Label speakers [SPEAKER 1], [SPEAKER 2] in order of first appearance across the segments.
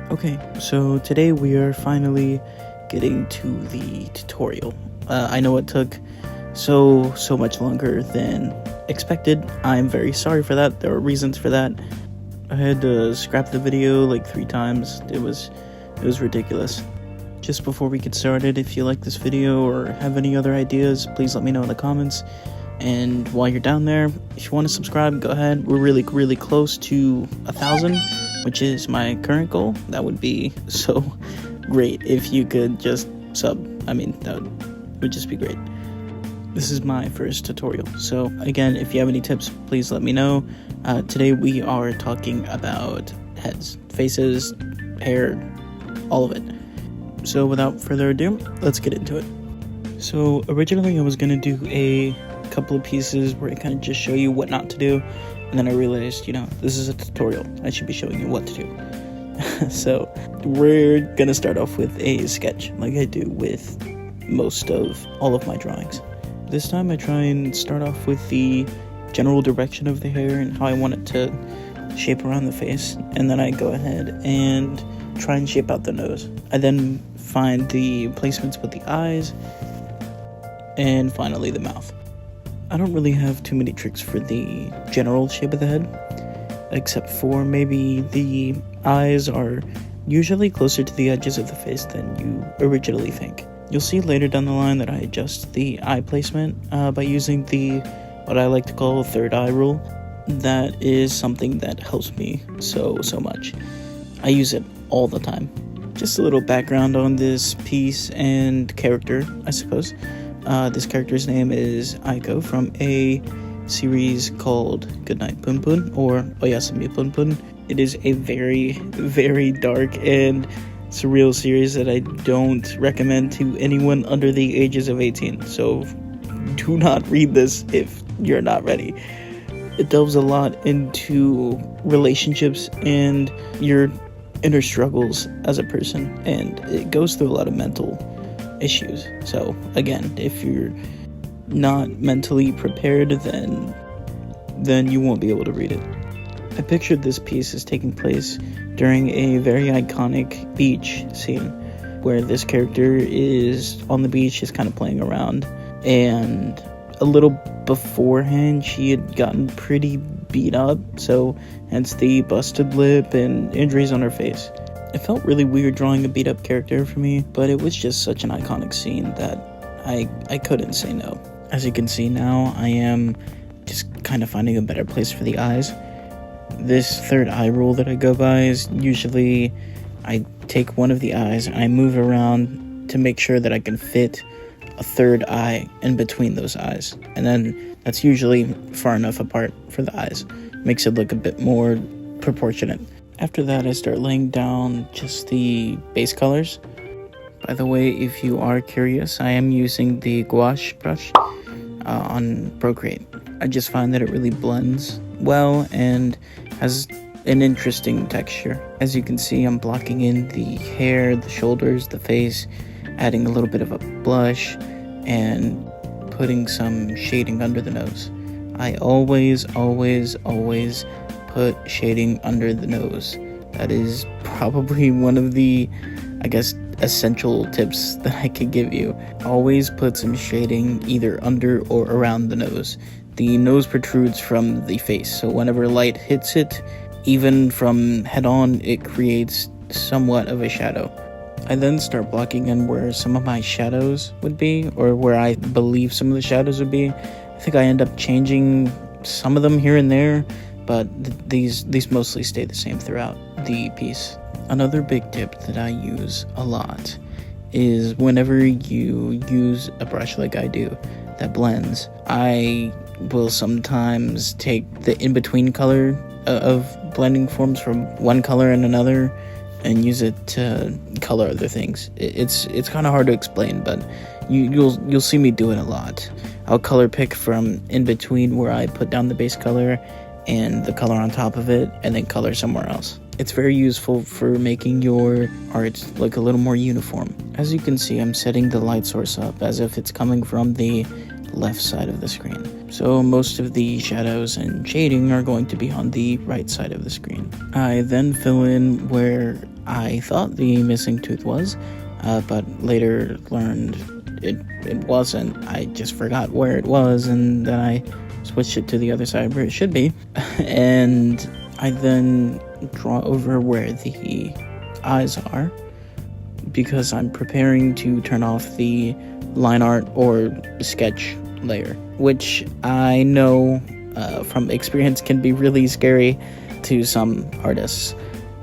[SPEAKER 1] Okay, so today we are finally getting to the tutorial. I know it took so much longer than expected. I'm very sorry for that. There were reasons for that. I had to scrap the video like 3 times. It was ridiculous. Just before we get started, if you like this video or have any other ideas, please let me know in the comments. And while you're down there, if you want to subscribe, go ahead. We're really close to 1,000, which is my current goal. That would be so great if you could just sub. I mean, that would just be great. This is my first tutorial, so again, if you have any tips, please let me know. Today we are talking about heads, faces, hair, all of it. So without further ado, let's get into it. So originally I was going to do a couple of pieces where I kind of just show you what not to do, and then I realized, this is a tutorial. I should be showing you what to do. So we're gonna start off with a sketch like I do with most of all of my drawings. This time I try and start off with the general direction of the hair and how I want it to shape around the face, and then I go ahead and try and shape out the nose. I then find the placements with the eyes, and finally the mouth. I don't really have too many tricks for the general shape of the head, except for maybe the eyes are usually closer to the edges of the face than you originally think. You'll see later down the line that I adjust the eye placement by using what I like to call third eye rule. That is something that helps me so much. I use it all the time. Just a little background on this piece and character, I suppose. This character's name is Aiko from a series called Goodnight Punpun, or Oyasumi Punpun. It is a very dark and surreal series that I don't recommend to anyone under the ages of 18, so do not read this if you're not ready. It delves a lot into relationships and your inner struggles as a person, and it goes through a lot of mental issues. So again, if you're not mentally prepared, then you won't be able to read it. I pictured this piece as taking place during a very iconic beach scene where this character is on the beach, just kind of playing around, and a little beforehand she had gotten pretty beat up, so hence the busted lip and injuries on her face. It felt really weird drawing a beat up character for me, but it was just such an iconic scene that I couldn't say no. As you can see now, I am just kind of finding a better place for the eyes. This third eye rule that I go by is usually I take one of the eyes and I move it around to make sure that I can fit a third eye in between those eyes. And then that's usually far enough apart for the eyes. Makes it look a bit more proportionate. After that, I start laying down just the base colors. By the way, if you are curious, I am using the gouache brush on Procreate. I just find that it really blends well and has an interesting texture. As you can see, I'm blocking in the hair, the shoulders, the face, adding a little bit of a blush, and putting some shading under the nose. I always put shading under the nose. That is probably one of the, essential tips that I could give you. Always put some shading either under or around the nose. The nose protrudes from the face, so whenever light hits it, even from head on, it creates somewhat of a shadow. I then start blocking in where some of my shadows would be, or where I believe some of the shadows would be. I think I end up changing some of them here and there, but these mostly stay the same throughout the piece. Another big tip that I use a lot is whenever you use a brush like I do that blends, I will sometimes take the in-between color of blending forms from one color and another and use it to color other things. It's kind of hard to explain, but you'll see me do it a lot. I'll color pick from in between where I put down the base color and the color on top of it, and then color somewhere else. It's very useful for making your art look a little more uniform. As you can see, I'm setting the light source up as if it's coming from the left side of the screen. So most of the shadows and shading are going to be on the right side of the screen. I then fill in where I thought the missing tooth was, but later learned it wasn't. I just forgot where it was, and then I switched it to the other side where it should be. And I then draw over where the eyes are, because I'm preparing to turn off the line art or sketch layer, which I know from experience can be really scary to some artists.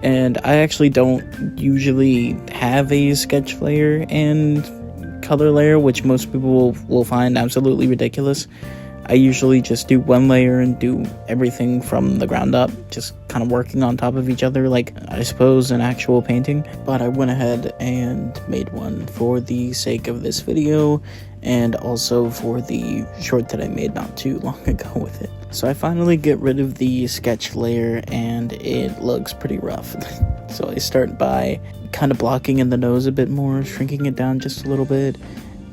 [SPEAKER 1] And I actually don't usually have a sketch layer and color layer, which most people will find absolutely ridiculous. I usually just do one layer and do everything from the ground up, just kind of working on top of each other, like I suppose an actual painting. But I went ahead and made one for the sake of this video, and also for the short that I made not too long ago with it. So I finally get rid of the sketch layer, and it looks pretty rough. So I start by kind of blocking in the nose a bit more, shrinking it down just a little bit,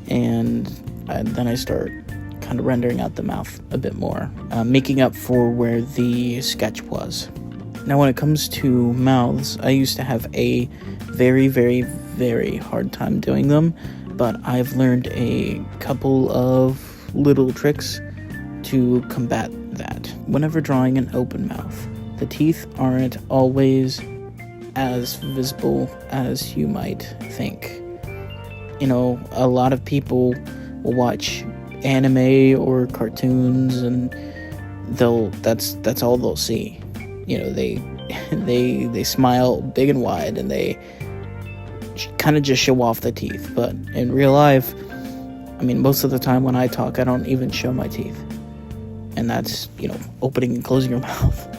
[SPEAKER 1] and then I start kind of rendering out the mouth a bit more, making up for where the sketch was. Now when it comes to mouths, I used to have a very, very, very hard time doing them, but I've learned a couple of little tricks to combat that. Whenever drawing an open mouth, the teeth aren't always as visible as you might think. You know, a lot of people will watch anime or cartoons, and that's all they'll see. You know, they smile big and wide, and they kind of just show off the teeth. But in real life, I mean, most of the time when I talk, I don't even show my teeth, and that's, you know, opening and closing your mouth.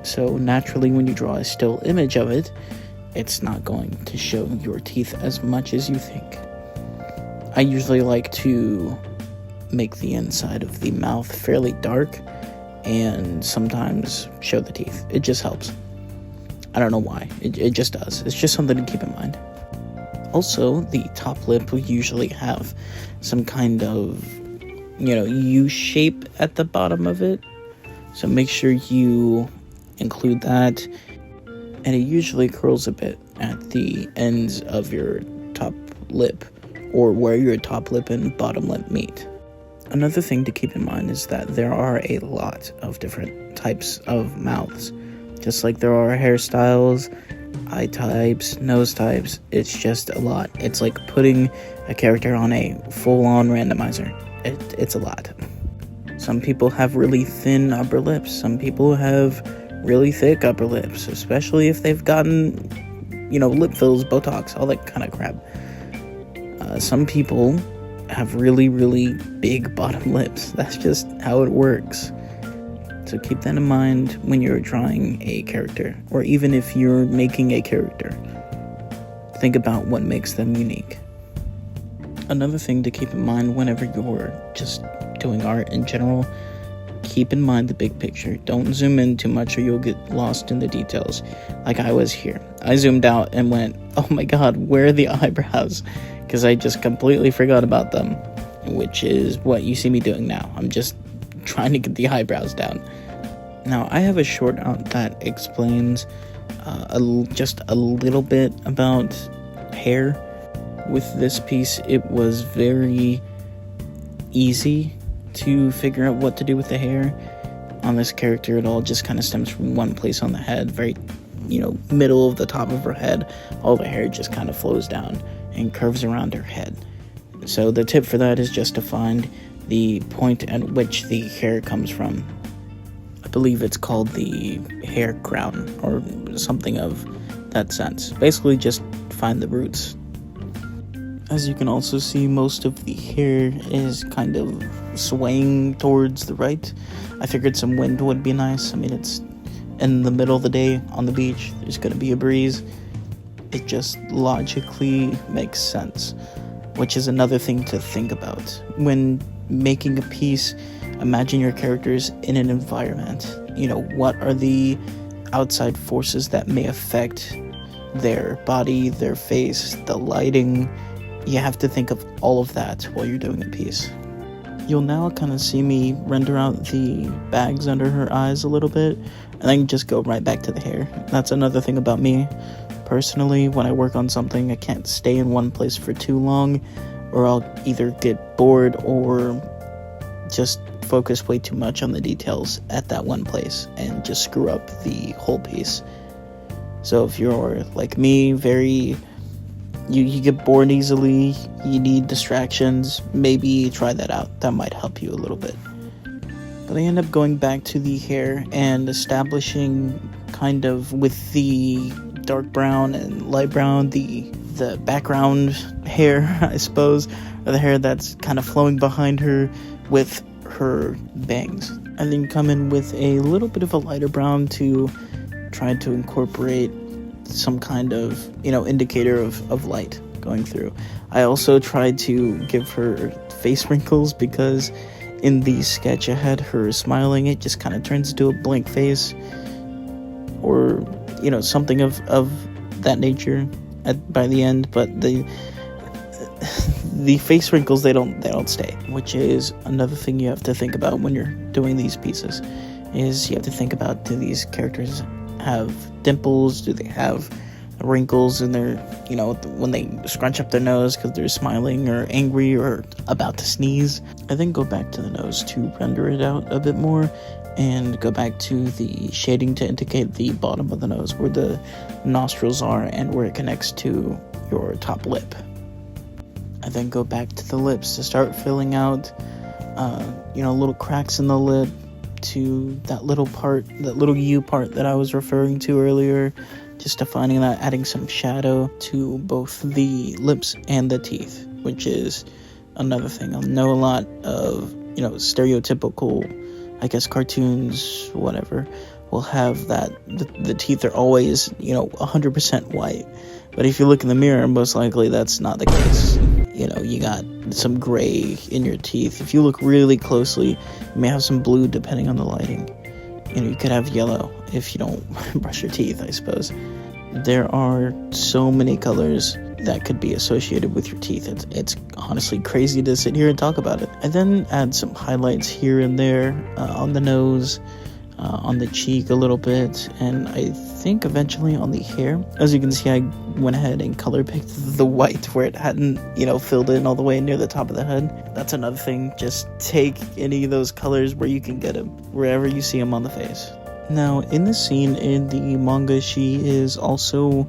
[SPEAKER 1] So naturally, when you draw a still image of it, it's not going to show your teeth as much as you think. I usually like to make the inside of the mouth fairly dark, and sometimes show the teeth. It just helps. I don't know why. It just does. It's just something to keep in mind. Also, the top lip will usually have some kind of, you know, U shape at the bottom of it. So make sure you include that. And it usually curls a bit at the ends of your top lip, or where your top lip and bottom lip meet. Another thing to keep in mind is that there are a lot of different types of mouths. Just like there are hairstyles, eye types, nose types, it's just a lot. It's like putting a character on a full-on randomizer. It's a lot. Some people have really thin upper lips. Some people have really thick upper lips, especially if they've gotten, you know, lip fills, Botox, all that kind of crap. Some people have really, really big bottom lips. That's just how it works. So keep that in mind when you're drawing a character, or even if you're making a character. Think about what makes them unique. Another thing to keep in mind whenever you're just doing art in general, keep in mind the big picture. Don't zoom in too much or you'll get lost in the details, like I was here. I zoomed out and went, oh my god, where are the eyebrows? Because I just completely forgot about them, which is what you see me doing now. I'm just trying to get the eyebrows down. Now, I have a short out that explains just a little bit about hair. With this piece, it was very easy to figure out what to do with the hair. On this character, it all just kind of stems from one place on the head, very, you know, middle of the top of her head. All the hair just kind of flows down and curves around her head. So the tip for that is just to find the point at which the hair comes from. I believe it's called the hair crown or something of that sense. Basically just find the roots. As you can also see, most of the hair is kind of swaying towards the right. I figured some wind would be nice. I mean, it's in the middle of the day on the beach. There's going to be a breeze. It just logically makes sense, which is another thing to think about. When making a piece, imagine your characters in an environment. You know, what are the outside forces that may affect their body, their face, the lighting? You have to think of all of that while you're doing the piece. You'll now kind of see me render out the bags under her eyes a little bit, and then just go right back to the hair. That's another thing about me. Personally, when I work on something, I can't stay in one place for too long, or I'll either get bored or just focus way too much on the details at that one place and just screw up the whole piece. So if you're like me, you get bored easily, you need distractions, maybe try that out. That might help you a little bit. But I end up going back to the hair and establishing kind of with the dark brown and light brown, the background hair, I suppose, or the hair that's kind of flowing behind her with her bangs. I then come in with a little bit of a lighter brown to try to incorporate some kind of, indicator of light going through. I also tried to give her face wrinkles because in the sketch I had her smiling, it just kind of turns into a blank face, or something of that nature by the end. But the face wrinkles, they don't stay, which is another thing you have to think about when you're doing these pieces. Is you have to think about, do these characters have dimples? Do they have wrinkles in their, when they scrunch up their nose because they're smiling or angry or about to sneeze? I then go back to the nose to render it out a bit more, and go back to the shading to indicate the bottom of the nose, where the nostrils are and where it connects to your top lip. I then go back to the lips to start filling out, little cracks in the lip, to that little part, that little U part that I was referring to earlier, just defining that, adding some shadow to both the lips and the teeth, which is another thing. I know a lot of, stereotypical, I guess, cartoons, whatever, will have that, the teeth are always, 100% white. But if you look in the mirror, most likely that's not the case. You got some gray in your teeth. If you look really closely, you may have some blue depending on the lighting. You could have yellow if you don't brush your teeth, I suppose. There are so many colors that could be associated with your teeth. It's honestly crazy to sit here and talk about it. I then add some highlights here and there on the nose, on the cheek a little bit, and I think eventually on the hair. As you can see, I went ahead and color picked the white where it hadn't, filled in all the way near the top of the head. That's another thing. Just take any of those colors where you can get them, wherever you see them on the face. Now, in the scene in the manga, she is also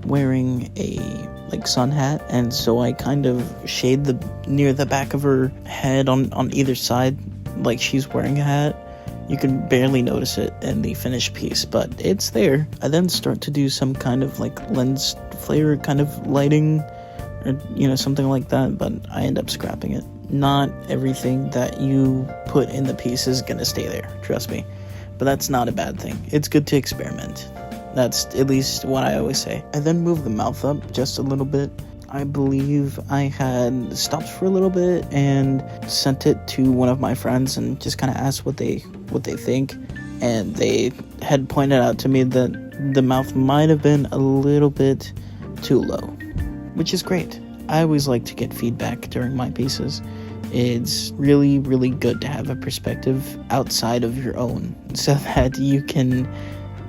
[SPEAKER 1] wearing a sun hat, and so I kind of shade near the back of her head on either side, like she's wearing a hat. You can barely notice it in the finished piece, but it's there. I then start to do some kind of lens flare kind of lighting, or something like that, but I end up scrapping it. Not everything that you put in the piece is gonna stay there, trust me. But that's not a bad thing. It's good to experiment. That's at least what I always say. I then move the mouth up just a little bit. I believe I had stopped for a little bit and sent it to one of my friends and just kind of asked what they think, and they had pointed out to me that the mouth might have been a little bit too low, which is great. I always like to get feedback during my pieces. It's really, really good to have a perspective outside of your own so that you can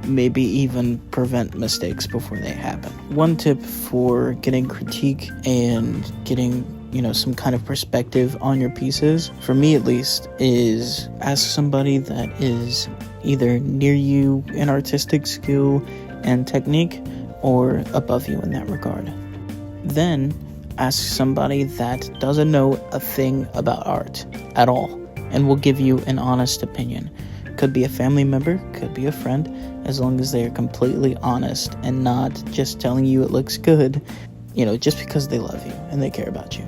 [SPEAKER 1] maybe even prevent mistakes before they happen. One tip for getting critique and getting, some kind of perspective on your pieces, for me at least, is ask somebody that is either near you in artistic skill and technique or above you in that regard. Then ask somebody that doesn't know a thing about art at all and will give you an honest opinion. Could be a family member, could be a friend, as long as they are completely honest and not just telling you it looks good, just because they love you and they care about you.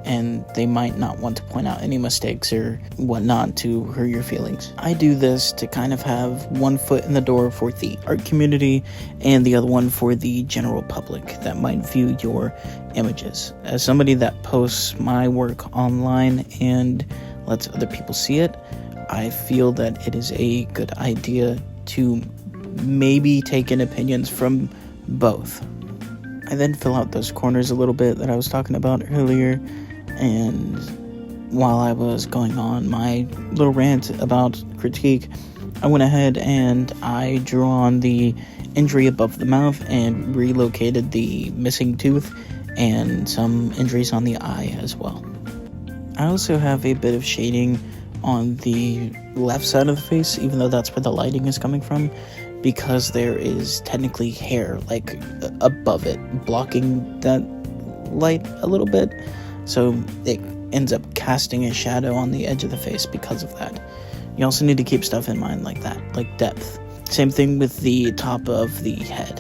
[SPEAKER 1] And they might not want to point out any mistakes or whatnot to hurt your feelings. I do this to kind of have one foot in the door for the art community and the other one for the general public that might view your images. As somebody that posts my work online and lets other people see it, I feel that it is a good idea to maybe take in opinions from both. I then fill out those corners a little bit that I was talking about earlier, and while I was going on my little rant about critique, I went ahead and I drew on the injury above the mouth and relocated the missing tooth and some injuries on the eye as well. I also have a bit of shading on the left side of the face, even though that's where the lighting is coming from, because there is technically hair like above it, blocking that light a little bit, so it ends up casting a shadow on the edge of the face because of that. You also need to keep stuff in mind like that, like depth. Same thing with the top of the head.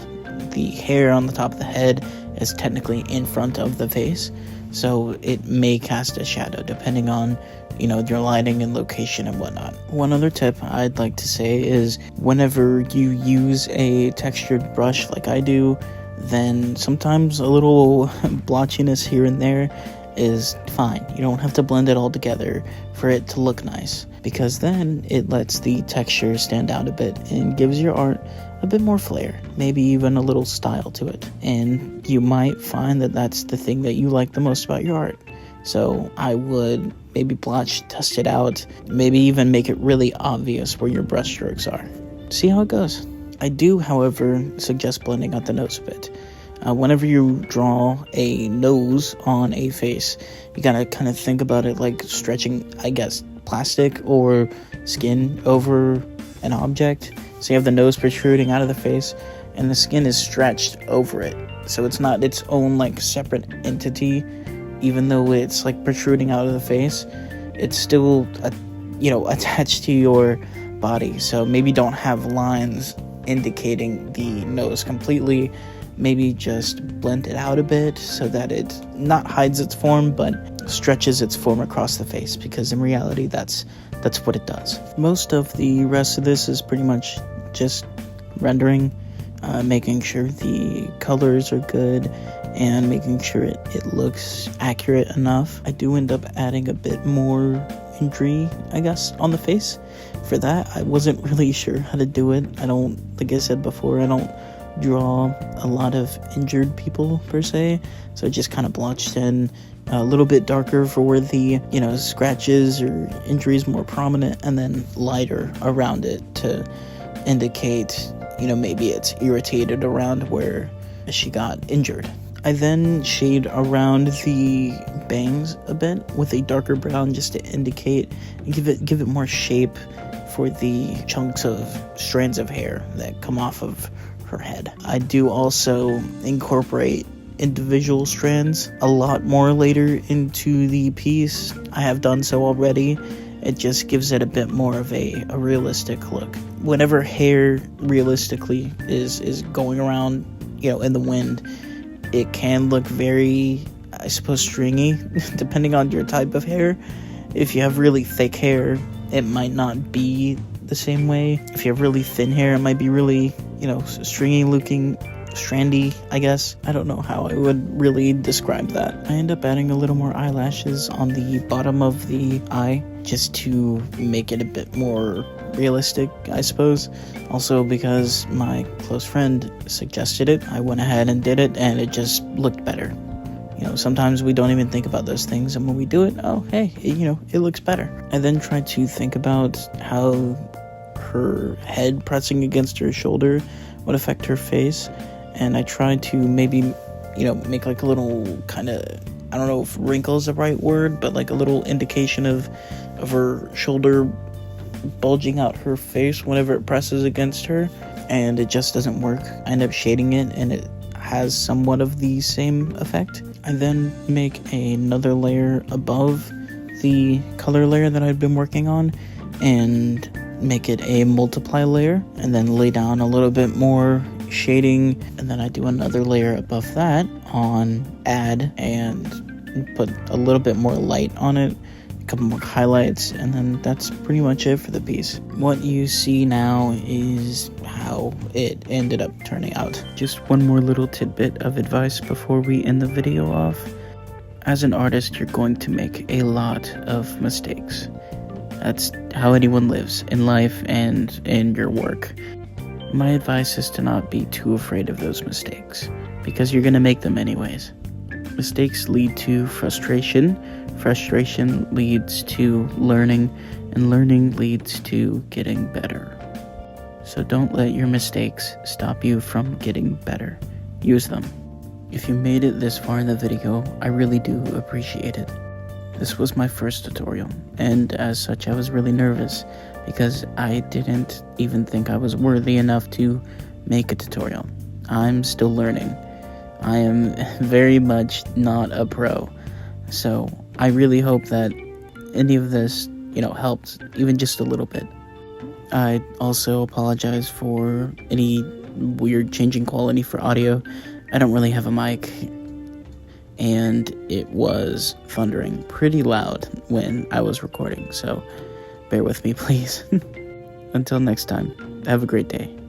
[SPEAKER 1] The hair on the top of the head is technically in front of the face, so it may cast a shadow depending on, your lighting and location and whatnot. One other tip I'd like to say is whenever you use a textured brush like I do, then sometimes a little blotchiness here and there is fine. You don't have to blend it all together for it to look nice, because then it lets the texture stand out a bit and gives your art a bit more flair, maybe even a little style to it. And you might find that that's the thing that you like the most about your art. So I would maybe blotch test it out, maybe even make it really obvious where your brush strokes are. See how it goes. I do, however, suggest blending out the nose a bit. Whenever you draw a nose on a face, you gotta kind of think about it like stretching, I guess, plastic or skin over an object. So you have the nose protruding out of the face, and the skin is stretched over it. So it's not its own like separate entity. Even though it's like protruding out of the face, it's still, attached to your body. So maybe don't have lines indicating the nose completely. Maybe just blend it out a bit so that it not hides its form, but stretches its form across the face, because in reality, that's what it does. Most of the rest of this is pretty much just rendering, making sure the colors are good, and making sure it looks accurate enough. I do end up adding a bit more injury, I guess, on the face. For that, I wasn't really sure how to do it. Like I said before, I don't draw a lot of injured people per se, so I just kind of blotched in a little bit darker for where the scratches or injuries more prominent, and then lighter around it to indicate maybe it's irritated around where she got injured. I then shade around the bangs a bit with a darker brown just to indicate and give it more shape for the chunks of strands of hair that come off of her head. I do also incorporate individual strands a lot more later into the piece. I have done so already. It just gives it a bit more of a realistic look. Whenever hair realistically is going around, in the wind, it can look very, I suppose, stringy, depending on your type of hair. If you have really thick hair, it might not be the same way. If you have really thin hair, it might be really, stringy looking, strandy, I guess. I don't know how I would really describe that. I end up adding a little more eyelashes on the bottom of the eye, just to make it a bit more realistic, I suppose. Also because my close friend suggested it, I went ahead and did it, and it just looked better. Sometimes we don't even think about those things, and when we do it, it looks better. I then tried to think about how her head pressing against her shoulder would affect her face, and I tried to maybe, make like a little kind of, I don't know if wrinkle is the right word, but like a little indication of her shoulder bulging out her face whenever it presses against her, and it just doesn't work. I end up shading it, and it has somewhat of the same effect. I then make another layer above the color layer that I'd been working on, and make it a multiply layer, and then lay down a little bit more shading, and then I do another layer above that on add, and put a little bit more light on it, a couple more highlights, and then that's pretty much it for the piece. What you see now is how it ended up turning out. Just one more little tidbit of advice before we end the video off. As an artist, you're going to make a lot of mistakes. That's how anyone lives in life and in your work. My advice is to not be too afraid of those mistakes, because you're going to make them anyways. Mistakes lead to frustration. Frustration leads to learning, and learning leads to getting better. So don't let your mistakes stop you from getting better. Use them. If you made it this far in the video, I really do appreciate it. This was my first tutorial, and as such I was really nervous because I didn't even think I was worthy enough to make a tutorial. I'm still learning. I am very much not a pro, so I really hope that any of this, helped even just a little bit. I also apologize for any weird changing quality for audio. I don't really have a mic, and it was thundering pretty loud when I was recording, so bear with me, please. Until next time, have a great day.